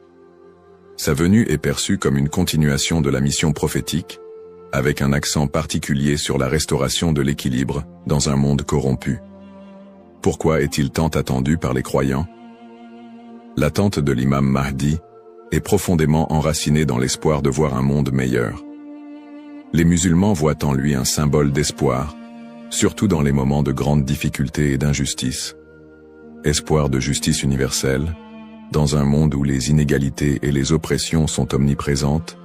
Sa venue est perçue comme une continuation de la mission prophétique, avec un accent particulier sur la restauration de l'équilibre dans un monde corrompu. Pourquoi est-il tant attendu par les croyants? L'attente de l'imam Mahdi est profondément enracinée dans l'espoir de voir un monde meilleur. Les musulmans voient en lui un symbole d'espoir, surtout dans les moments de grandes difficultés et d'injustice. Espoir de justice universelle, dans un monde où les inégalités et les oppressions sont omniprésentes,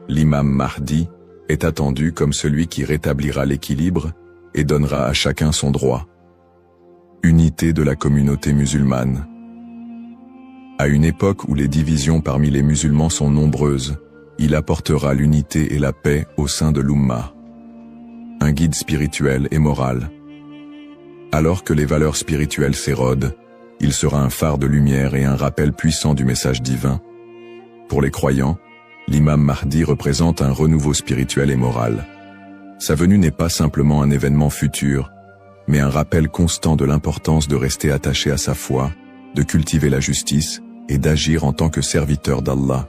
l'imam Mahdi est attendu comme celui qui rétablira l'équilibre et donnera à chacun son droit. Unité de la communauté musulmane. À une époque où les divisions parmi les musulmans sont nombreuses, il apportera l'unité et la paix au sein de l'Ummah. Un guide spirituel et moral. Alors que les valeurs spirituelles s'érodent, il sera un phare de lumière et un rappel puissant du message divin. Pour les croyants, l'imam Mahdi représente un renouveau spirituel et moral. Sa venue n'est pas simplement un événement futur, mais un rappel constant de l'importance de rester attaché à sa foi, de cultiver la justice et d'agir en tant que serviteur d'Allah.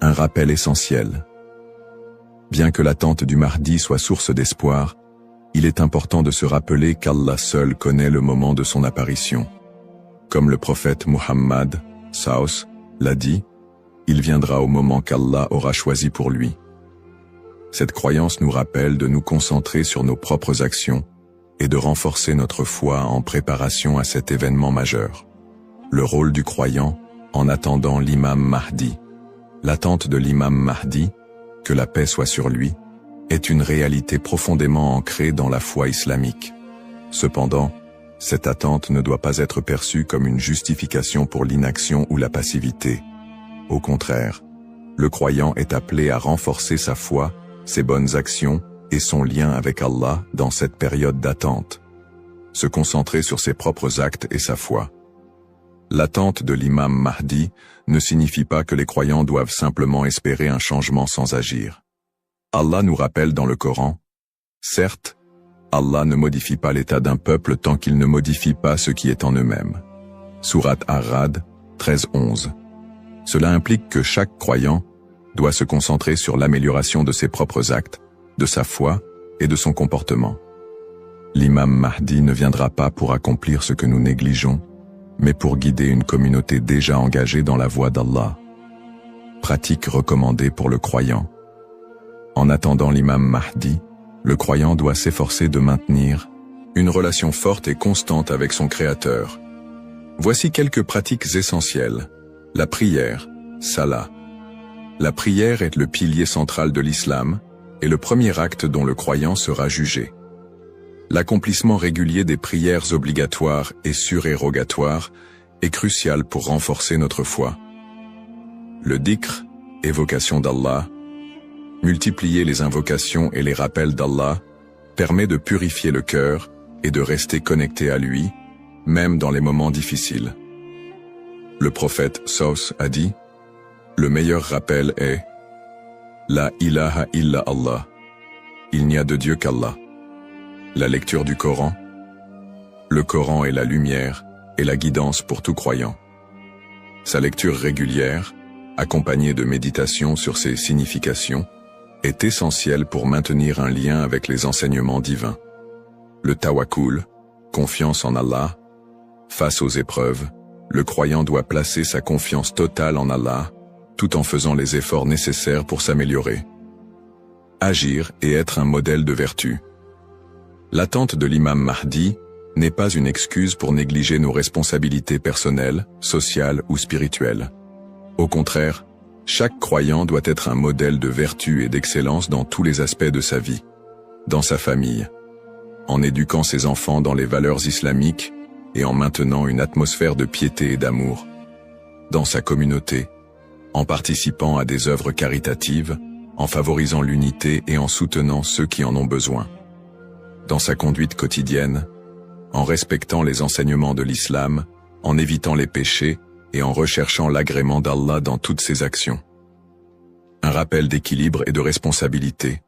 Un rappel essentiel. Bien que l'attente du Mahdi soit source d'espoir, il est important de se rappeler qu'Allah seul connaît le moment de son apparition. Comme le prophète Muhammad, l'a dit, il viendra au moment qu'Allah aura choisi pour lui. Cette croyance nous rappelle de nous concentrer sur nos propres actions et de renforcer notre foi en préparation à cet événement majeur. Le rôle du croyant en attendant l'imam Mahdi. L'attente de l'imam Mahdi, que la paix soit sur lui, est une réalité profondément ancrée dans la foi islamique. Cependant, cette attente ne doit pas être perçue comme une justification pour l'inaction ou la passivité. Au contraire, le croyant est appelé à renforcer sa foi, ses bonnes actions et son lien avec Allah dans cette période d'attente. Se concentrer sur ses propres actes et sa foi. L'attente de l'imam Mahdi ne signifie pas que les croyants doivent simplement espérer un changement sans agir. Allah nous rappelle dans le Coran, certes, Allah ne modifie pas l'état d'un peuple tant qu'il ne modifie pas ce qui est en eux-mêmes. Sourate Ar-Ra'd 13-11. Cela implique que chaque croyant doit se concentrer sur l'amélioration de ses propres actes, de sa foi et de son comportement. L'imam Mahdi ne viendra pas pour accomplir ce que nous négligeons, mais pour guider une communauté déjà engagée dans la voie d'Allah. Pratique recommandée pour le croyant. En attendant l'imam Mahdi, le croyant doit s'efforcer de maintenir une relation forte et constante avec son Créateur. Voici quelques pratiques essentielles. La prière, salat. La prière est le pilier central de l'islam et le premier acte dont le croyant sera jugé. L'accomplissement régulier des prières obligatoires et surérogatoires est crucial pour renforcer notre foi. Le dhikr, évocation d'Allah, multiplier les invocations et les rappels d'Allah, permet de purifier le cœur et de rester connecté à lui, même dans les moments difficiles. Le prophète Saus a dit, « Le meilleur rappel est « La ilaha illa Allah » Il n'y a de Dieu qu'Allah. La lecture du Coran. Le Coran est la lumière et la guidance pour tout croyant. Sa lecture régulière, accompagnée de méditation sur ses significations, est essentielle pour maintenir un lien avec les enseignements divins. Le tawakkul, confiance en Allah. Face aux épreuves, le croyant doit placer sa confiance totale en Allah, tout en faisant les efforts nécessaires pour s'améliorer. Agir et être un modèle de vertu. L'attente de l'imam Mahdi n'est pas une excuse pour négliger nos responsabilités personnelles, sociales ou spirituelles. Au contraire, chaque croyant doit être un modèle de vertu et d'excellence dans tous les aspects de sa vie. Dans sa famille, en éduquant ses enfants dans les valeurs islamiques et en maintenant une atmosphère de piété et d'amour. Dans sa communauté, en participant à des œuvres caritatives, en favorisant l'unité et en soutenant ceux qui en ont besoin. Dans sa conduite quotidienne, en respectant les enseignements de l'islam, en évitant les péchés et en recherchant l'agrément d'Allah dans toutes ses actions. Un rappel d'équilibre et de responsabilité.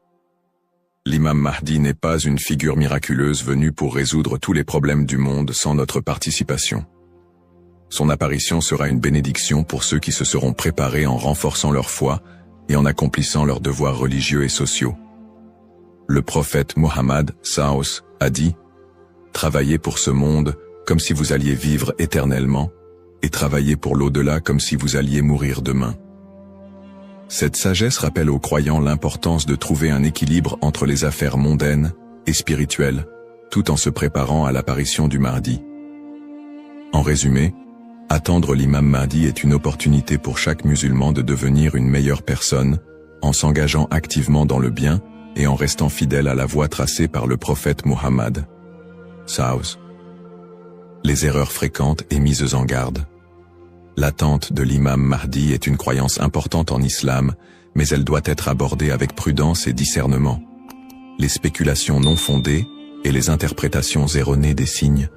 L'imam Mahdi n'est pas une figure miraculeuse venue pour résoudre tous les problèmes du monde sans notre participation. Son apparition sera une bénédiction pour ceux qui se seront préparés en renforçant leur foi et en accomplissant leurs devoirs religieux et sociaux. Le prophète Mohammed Saos a dit « Travaillez pour ce monde comme si vous alliez vivre éternellement, et travaillez pour l'au-delà comme si vous alliez mourir demain. » Cette sagesse rappelle aux croyants l'importance de trouver un équilibre entre les affaires mondaines et spirituelles, tout en se préparant à l'apparition du Mahdi. En résumé, attendre l'imam Mahdi est une opportunité pour chaque musulman de devenir une meilleure personne, en s'engageant activement dans le bien et en restant fidèle à la voie tracée par le prophète Mohammed. Saos. Les erreurs fréquentes et mises en garde. L'attente de l'imam Mahdi est une croyance importante en islam, mais elle doit être abordée avec prudence et discernement. Les spéculations non fondées et les interprétations erronées des signes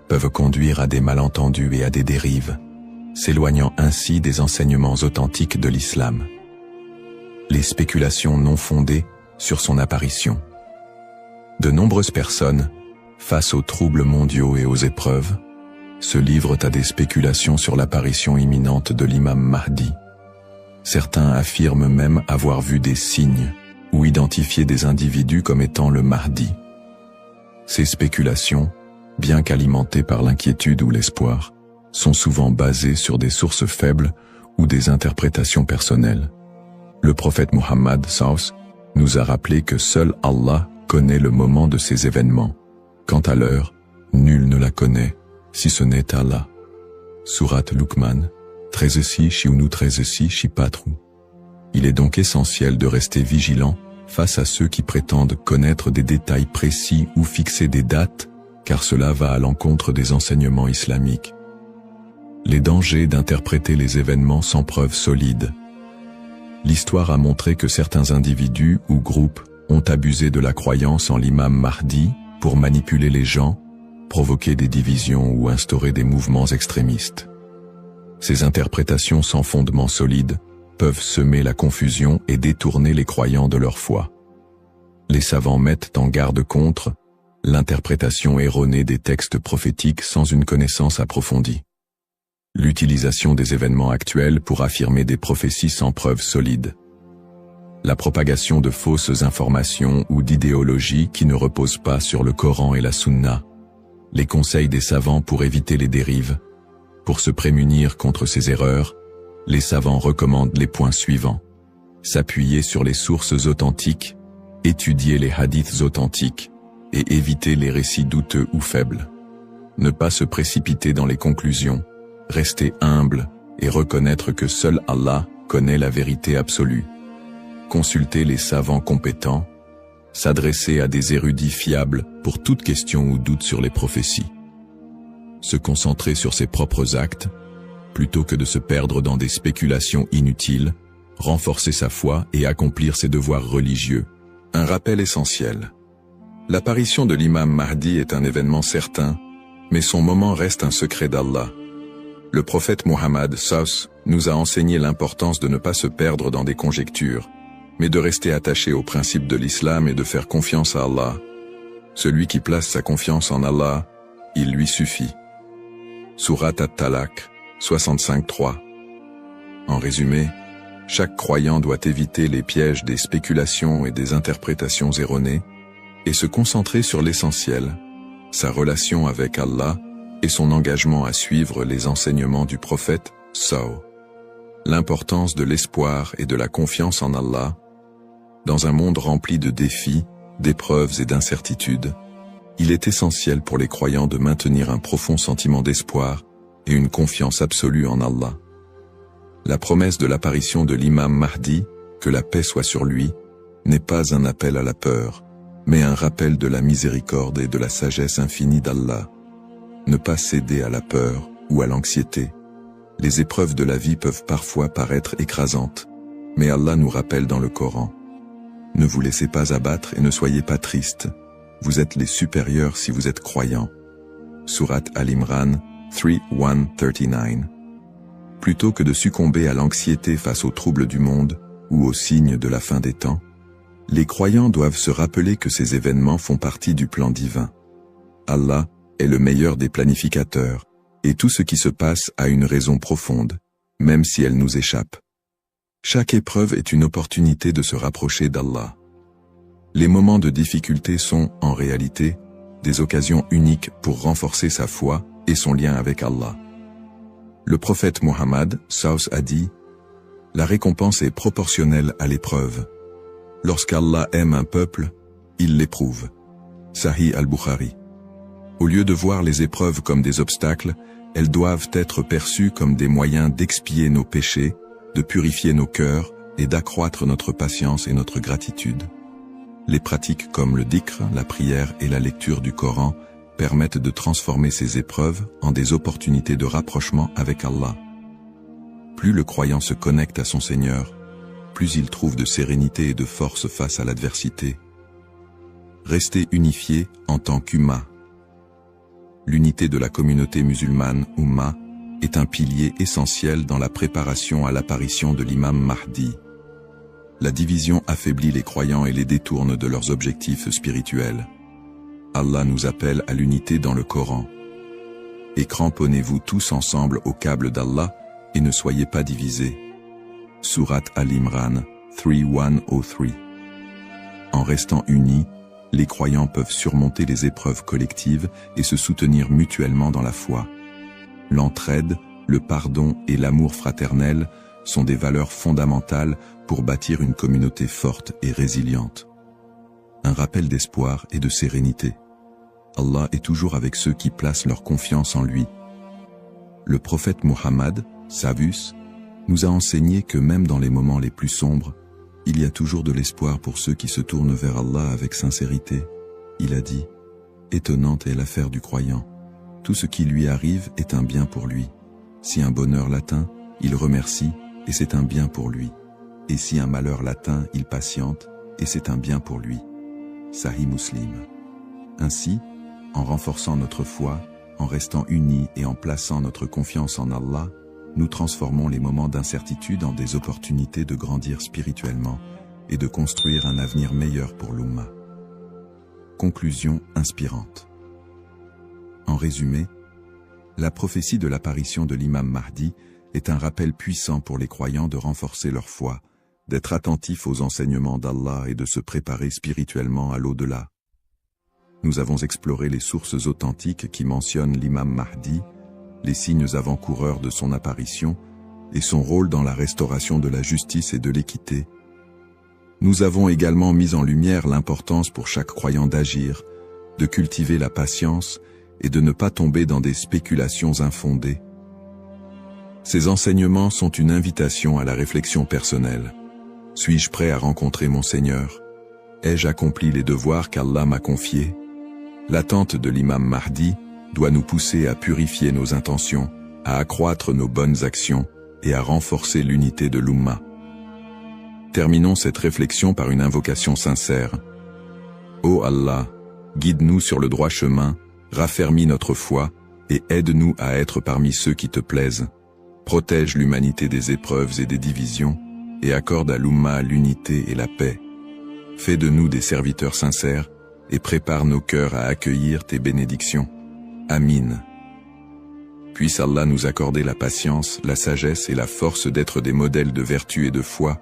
peuvent conduire à des malentendus et à des dérives, s'éloignant ainsi des enseignements authentiques de l'islam. Les spéculations non fondées sur son apparition. De nombreuses personnes, face aux troubles mondiaux et aux épreuves, se livrent à des spéculations sur l'apparition imminente de l'imam Mahdi. Certains affirment même avoir vu des signes ou identifié des individus comme étant le Mahdi. Ces spéculations, bien qu'alimentées par l'inquiétude ou l'espoir, sont souvent basées sur des sources faibles ou des interprétations personnelles. Le prophète Mohammed Saus nous a rappelé que seul Allah connaît le moment de ces événements. Quant à l'heure, nul ne la connaît, si ce n'est Allah. Sourate Luqman, 13-6 Shiunu 13-6 Shipatru. Il est donc essentiel de rester vigilant face à ceux qui prétendent connaître des détails précis ou fixer des dates, car cela va à l'encontre des enseignements islamiques. Les dangers d'interpréter les événements sans preuves solides. L'histoire a montré que certains individus ou groupes ont abusé de la croyance en l'imam Mahdi pour manipuler les gens, provoquer des divisions ou instaurer des mouvements extrémistes. Ces interprétations sans fondement solide peuvent semer la confusion et détourner les croyants de leur foi. Les savants mettent en garde contre l'interprétation erronée des textes prophétiques sans une connaissance approfondie. L'utilisation des événements actuels pour affirmer des prophéties sans preuves solides. La propagation de fausses informations ou d'idéologies qui ne reposent pas sur le Coran et la Sunna. Les conseils des savants pour éviter les dérives. Pour se prémunir contre ces erreurs, les savants recommandent les points suivants. S'appuyer sur les sources authentiques, étudier les hadiths authentiques, et éviter les récits douteux ou faibles. Ne pas se précipiter dans les conclusions, rester humble et reconnaître que seul Allah connaît la vérité absolue. Consulter les savants compétents, s'adresser à des érudits fiables pour toute question ou doute sur les prophéties. Se concentrer sur ses propres actes, plutôt que de se perdre dans des spéculations inutiles, renforcer sa foi et accomplir ses devoirs religieux. Un rappel essentiel. L'apparition de l'imam Mahdi est un événement certain, mais son moment reste un secret d'Allah. Le prophète Muhammad SAW nous a enseigné l'importance de ne pas se perdre dans des conjectures, mais de rester attaché aux principes de l'islam et de faire confiance à Allah. Celui qui place sa confiance en Allah, il lui suffit. Surat At-Talaq, 65-3. En résumé, chaque croyant doit éviter les pièges des spéculations et des interprétations erronées, et se concentrer sur l'essentiel, sa relation avec Allah et son engagement à suivre les enseignements du prophète SAW. L'importance de l'espoir et de la confiance en Allah. Dans un monde rempli de défis, d'épreuves et d'incertitudes, il est essentiel pour les croyants de maintenir un profond sentiment d'espoir et une confiance absolue en Allah. La promesse de l'apparition de l'imam Mahdi, que la paix soit sur lui, n'est pas un appel à la peur, mais un rappel de la miséricorde et de la sagesse infinie d'Allah. Ne pas céder à la peur ou à l'anxiété. Les épreuves de la vie peuvent parfois paraître écrasantes, mais Allah nous rappelle dans le Coran. Ne vous laissez pas abattre et ne soyez pas tristes. Vous êtes les supérieurs si vous êtes croyants. Surat Al-Imran 3:139. Plutôt que de succomber à l'anxiété face aux troubles du monde ou aux signes de la fin des temps, les croyants doivent se rappeler que ces événements font partie du plan divin. Allah est le meilleur des planificateurs, et tout ce qui se passe a une raison profonde, même si elle nous échappe. Chaque épreuve est une opportunité de se rapprocher d'Allah. Les moments de difficulté sont, en réalité, des occasions uniques pour renforcer sa foi et son lien avec Allah. Le prophète Muhammad SAW a dit « La récompense est proportionnelle à l'épreuve. Lorsqu'Allah aime un peuple, il l'éprouve. » Sahih al-Bukhari. Au lieu de voir les épreuves comme des obstacles, elles doivent être perçues comme des moyens d'expier nos péchés, de purifier nos cœurs et d'accroître notre patience et notre gratitude. Les pratiques comme le dhikr, la prière et la lecture du Coran permettent de transformer ces épreuves en des opportunités de rapprochement avec Allah. Plus le croyant se connecte à son Seigneur, plus il trouve de sérénité et de force face à l'adversité. Rester unifié en tant qu'Umma. L'unité de la communauté musulmane, Umma, est un pilier essentiel dans la préparation à l'apparition de l'imam Mahdi. La division affaiblit les croyants et les détourne de leurs objectifs spirituels. Allah nous appelle à l'unité dans le Coran. Et cramponnez-vous tous ensemble au câble d'Allah et ne soyez pas divisés. Surat Al-Imran 3:103. En restant unis, les croyants peuvent surmonter les épreuves collectives et se soutenir mutuellement dans la foi. L'entraide, le pardon et l'amour fraternel sont des valeurs fondamentales pour bâtir une communauté forte et résiliente. Un rappel d'espoir et de sérénité. Allah est toujours avec ceux qui placent leur confiance en lui. Le prophète Muhammad, Savus, nous a enseigné que même dans les moments les plus sombres, il y a toujours de l'espoir pour ceux qui se tournent vers Allah avec sincérité. Il a dit, « Étonnante est l'affaire du croyant. Tout ce qui lui arrive est un bien pour lui. Si un bonheur l'atteint, il remercie, et c'est un bien pour lui. Et si un malheur l'atteint, il patiente, et c'est un bien pour lui. » Sahih Muslim. Ainsi, en renforçant notre foi, en restant unis et en plaçant notre confiance en Allah, nous transformons les moments d'incertitude en des opportunités de grandir spirituellement et de construire un avenir meilleur pour l'Ummah. Conclusion inspirante. En résumé, la prophétie de l'apparition de l'imam Mahdi est un rappel puissant pour les croyants de renforcer leur foi, d'être attentifs aux enseignements d'Allah et de se préparer spirituellement à l'au-delà. Nous avons exploré les sources authentiques qui mentionnent l'imam Mahdi, les signes avant-coureurs de son apparition et son rôle dans la restauration de la justice et de l'équité. Nous avons également mis en lumière l'importance pour chaque croyant d'agir, de cultiver la patience et de ne pas tomber dans des spéculations infondées. Ces enseignements sont une invitation à la réflexion personnelle. Suis-je prêt à rencontrer mon Seigneur? Ai-je accompli les devoirs qu'Allah m'a confiés? L'attente de l'imam Mahdi doit nous pousser à purifier nos intentions, à accroître nos bonnes actions et à renforcer l'unité de l'Ummah. Terminons cette réflexion par une invocation sincère. Ô Allah, guide-nous sur le droit chemin, raffermis notre foi et aide-nous à être parmi ceux qui te plaisent. Protège l'humanité des épreuves et des divisions et accorde à l'Ummah l'unité et la paix. Fais de nous des serviteurs sincères et prépare nos cœurs à accueillir tes bénédictions. Amin. Puisse Allah nous accorder la patience, la sagesse et la force d'être des modèles de vertu et de foi,